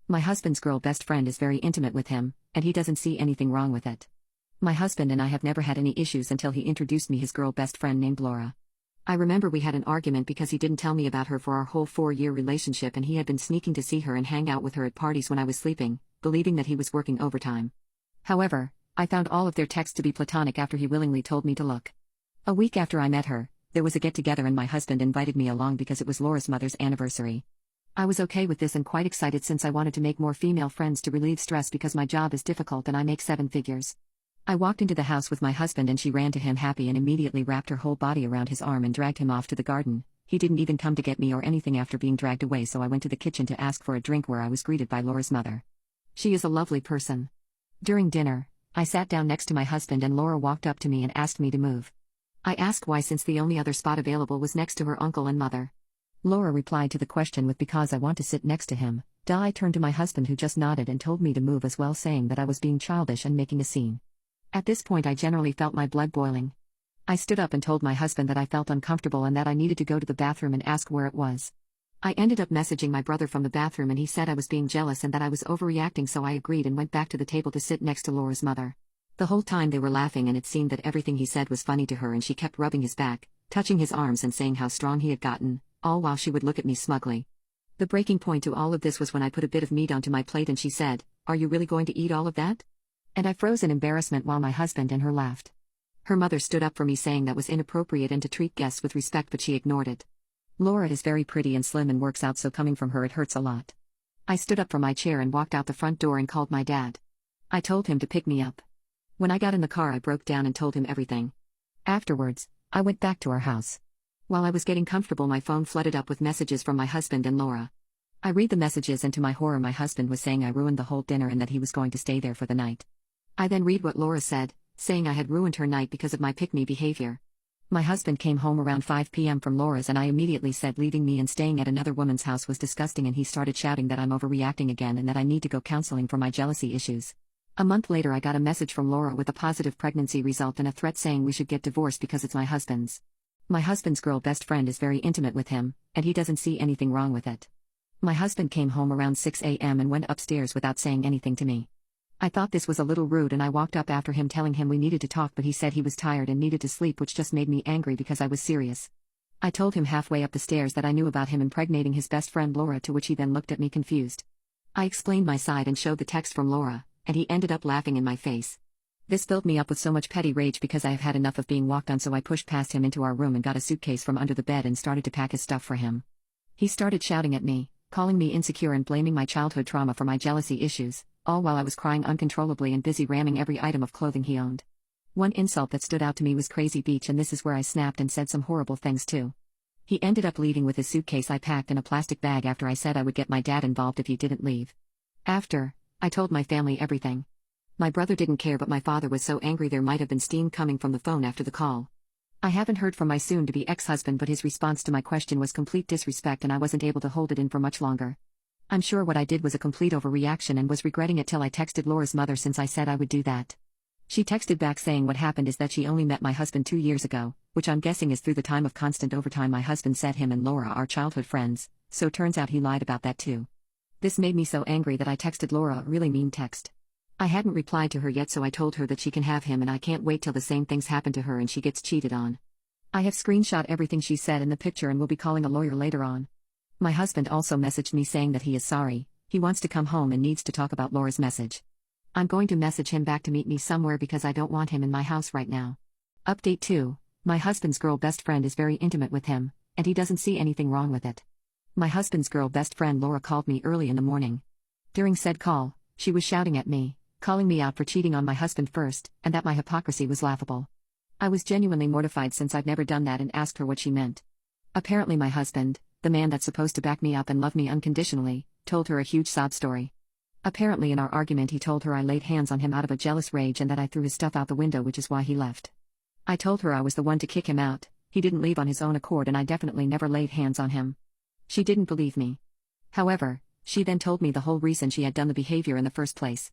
My husband's girl best friend is very intimate with him, and he doesn't see anything wrong with it. My husband and I have never had any issues until he introduced me his girl best friend named Laura. I remember we had an argument because he didn't tell me about her for our whole 4-year relationship, and he had been sneaking to see her and hang out with her at parties when I was sleeping, believing that he was working overtime. However, I found all of their texts to be platonic after he willingly told me to look. A week after I met her, there was a get-together and my husband invited me along because it was Laura's mother's anniversary. I was okay with this and quite excited since I wanted to make more female friends to relieve stress because my job is difficult and I make 7 figures. I walked into the house with my husband and she ran to him happy and immediately wrapped her whole body around his arm and dragged him off to the garden. He didn't even come to get me or anything after being dragged away, so I went to the kitchen to ask for a drink where I was greeted by Laura's mother. She is a lovely person. During dinner, I sat down next to my husband and Laura walked up to me and asked me to move. I asked why since the only other spot available was next to her uncle and mother. Laura replied to the question with because I want to sit next to him. I turned to my husband who just nodded and told me to move as well, saying that I was being childish and making a scene. At this point I generally felt my blood boiling. I stood up and told my husband that I felt uncomfortable and that I needed to go to the bathroom and ask where it was. I ended up messaging my brother from the bathroom and he said I was being jealous and that I was overreacting, so I agreed and went back to the table to sit next to Laura's mother. The whole time they were laughing and it seemed that everything he said was funny to her, and she kept rubbing his back, touching his arms and saying how strong he had gotten, all while she would look at me smugly. The breaking point to all of this was when I put a bit of meat onto my plate and she said, "Are you really going to eat all of that?" And I froze in embarrassment while my husband and her laughed. Her mother stood up for me saying that was inappropriate and to treat guests with respect, but she ignored it. Laura is very pretty and slim and works out, so coming from her it hurts a lot. I stood up from my chair and walked out the front door and called my dad. I told him to pick me up. When I got in the car I broke down and told him everything. Afterwards, I went back to our house. While I was getting comfortable my phone flooded up with messages from my husband and Laura. I read the messages and to my horror my husband was saying I ruined the whole dinner and that he was going to stay there for the night. I then read what Laura said, saying I had ruined her night because of my pick-me behavior. My husband came home around 5 p.m. from Laura's and I immediately said leaving me and staying at another woman's house was disgusting, and he started shouting that I'm overreacting again and that I need to go counseling for my jealousy issues. A month later I got a message from Laura with a positive pregnancy result and a threat saying we should get divorced because it's my husband's. My husband's girl best friend is very intimate with him, and he doesn't see anything wrong with it. My husband came home around 6 a.m. and went upstairs without saying anything to me. I thought this was a little rude and I walked up after him telling him we needed to talk, but he said he was tired and needed to sleep, which just made me angry because I was serious. I told him halfway up the stairs that I knew about him impregnating his best friend Laura, to which he then looked at me confused. I explained my side and showed the text from Laura, and he ended up laughing in my face. This filled me up with so much petty rage because I have had enough of being walked on, so I pushed past him into our room and got a suitcase from under the bed and started to pack his stuff for him. He started shouting at me, calling me insecure and blaming my childhood trauma for my jealousy issues, all while I was crying uncontrollably and busy ramming every item of clothing he owned. One insult that stood out to me was Crazy Beach, and this is where I snapped and said some horrible things too. He ended up leaving with his suitcase I packed in a plastic bag after I said I would get my dad involved if he didn't leave. After, I told my family everything. My brother didn't care, but my father was so angry there might have been steam coming from the phone after the call. I haven't heard from my soon-to-be ex-husband, but his response to my question was complete disrespect and I wasn't able to hold it in for much longer. I'm sure what I did was a complete overreaction and was regretting it till I texted Laura's mother since I said I would do that. She texted back saying what happened is that she only met my husband 2 years ago, which I'm guessing is through the time of constant overtime my husband said him and Laura are childhood friends, so turns out he lied about that too. This made me so angry that I texted Laura a really mean text. I hadn't replied to her yet, so I told her that she can have him and I can't wait till the same things happen to her and she gets cheated on. I have screenshot everything she said in the picture and will be calling a lawyer later on. My husband also messaged me saying that he is sorry, he wants to come home and needs to talk about Laura's message. I'm going to message him back to meet me somewhere because I don't want him in my house right now. Update 2. My husband's girl best friend is very intimate with him, and he doesn't see anything wrong with it. My husband's girl best friend Laura called me early in the morning. During said call, she was shouting at me, calling me out for cheating on my husband first, and that my hypocrisy was laughable. I was genuinely mortified since I'd never done that and asked her what she meant. Apparently my husband, the man that's supposed to back me up and love me unconditionally, told her a huge sob story. Apparently in our argument he told her I laid hands on him out of a jealous rage and that I threw his stuff out the window, which is why he left. I told her I was the one to kick him out, he didn't leave on his own accord and I definitely never laid hands on him. She didn't believe me. However, she then told me the whole reason she had done the behavior in the first place.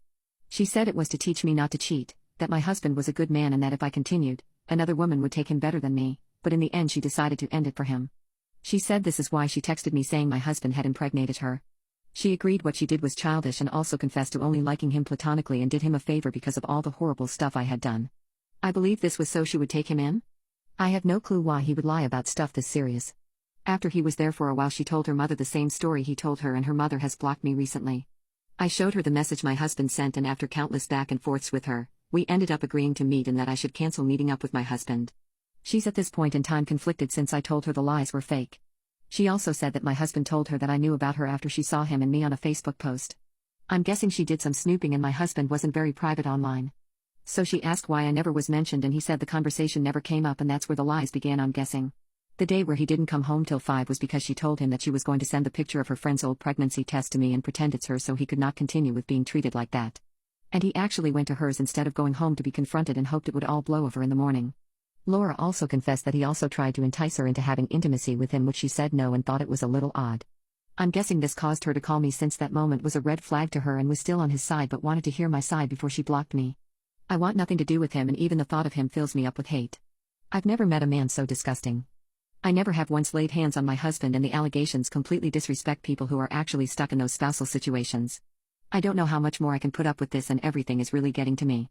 She said it was to teach me not to cheat, that my husband was a good man and that if I continued, another woman would take him better than me, but in the end she decided to end it for him. She said this is why she texted me saying my husband had impregnated her. She agreed what she did was childish and also confessed to only liking him platonically and did him a favor because of all the horrible stuff I had done. I believe this was so she would take him in? I have no clue why he would lie about stuff this serious. After he was there for a while, she told her mother the same story he told her, and her mother has blocked me recently. I showed her the message my husband sent, and after countless back and forths with her, we ended up agreeing to meet and that I should cancel meeting up with my husband. She's at this point in time conflicted since I told her the lies were fake. She also said that my husband told her that I knew about her after she saw him and me on a Facebook post. I'm guessing she did some snooping and my husband wasn't very private online. So she asked why I never was mentioned and he said the conversation never came up, and that's where the lies began, I'm guessing. The day where he didn't come home till 5 was because she told him that she was going to send the picture of her friend's old pregnancy test to me and pretend it's her so he could not continue with being treated like that. And he actually went to hers instead of going home to be confronted and hoped it would all blow over in the morning. Laura also confessed that he also tried to entice her into having intimacy with him, which she said no and thought it was a little odd. I'm guessing this caused her to call me, since that moment was a red flag to her and was still on his side but wanted to hear my side before she blocked me. I want nothing to do with him, and even the thought of him fills me up with hate. I've never met a man so disgusting. I never have once laid hands on my husband, and the allegations completely disrespect people who are actually stuck in those spousal situations. I don't know how much more I can put up with this, and everything is really getting to me.